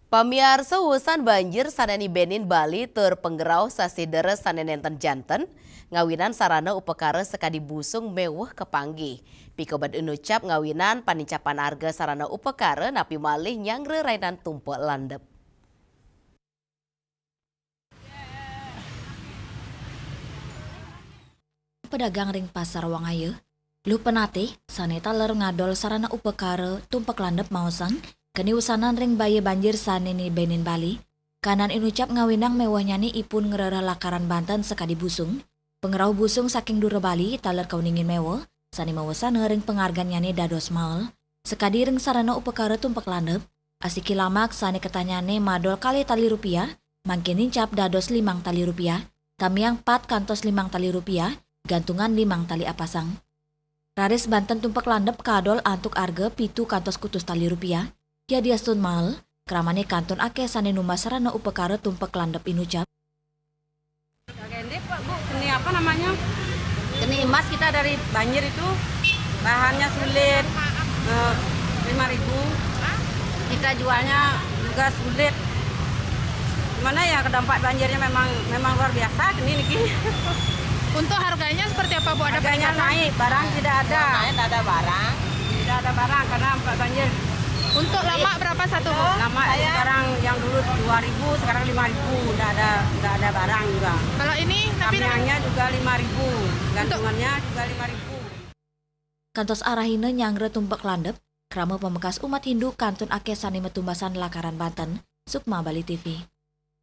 Pamiarsa usan banjir saneni Benin Bali terpenggerau sasideres sanenenten janten ngawinan sarana upekara sekadi busung mewah kepanggih. Pikobat enucap ngawinan panincapan harga sarana upekara napi malih nyangre rainan tumpuk landep. Pedagang ring pasar Wangayu, lu penate saneta ler ngadol sarana upekara tumpak landep mausang keni usanan ring baye banjir saneni Benin Bali. Kanan inucap ngawinang mewahnya ni ipun ngererah lakaran Banten sekadi busung. Pengerau busung saking dura Bali taler kauningin mewah, sani mawasan ring penghargaan ni dados maul. Sekadi ring sarana upekara tumpak landep, asiki lamak sani ketanyane madol kali tali rupiah, mangkin incap dados 5 tali rupiah, tamiang 4 kantos 5 tali rupiah, gantungan 5 tali apasang. Raris Banten tumpak landep kadol antuk arga pitu kantos kutus tali rupiah. Ya diastun mal, keramane kantun ake sane numba sarana upekara tumpak landep inucap. Ini Pak Bu, ini apa namanya? Ini emas kita dari banjir itu bahannya sulit, 5.000. Kita jualnya juga sulit. Gimana ya, kedampak banjirnya memang luar biasa ini nih. Untuk harganya seperti apa Bu? Ada Harganya peningkatan? naik, barang tidak ada. Tidak ada barang. Tidak ada barang karena banjir. Untuk lama berapa satu Bu? Lama sekarang yang dulu 2.000, sekarang 5.000. Tidak ada barang juga. Kalau ini tapi Kamiannya juga 5.000, gantungannya juga 5.000. Kantos arahine nyangre tumpak landep, krama pemekas umat Hindu kantun ake sane metumbasan lakaran Banten, Sukma Bali TV.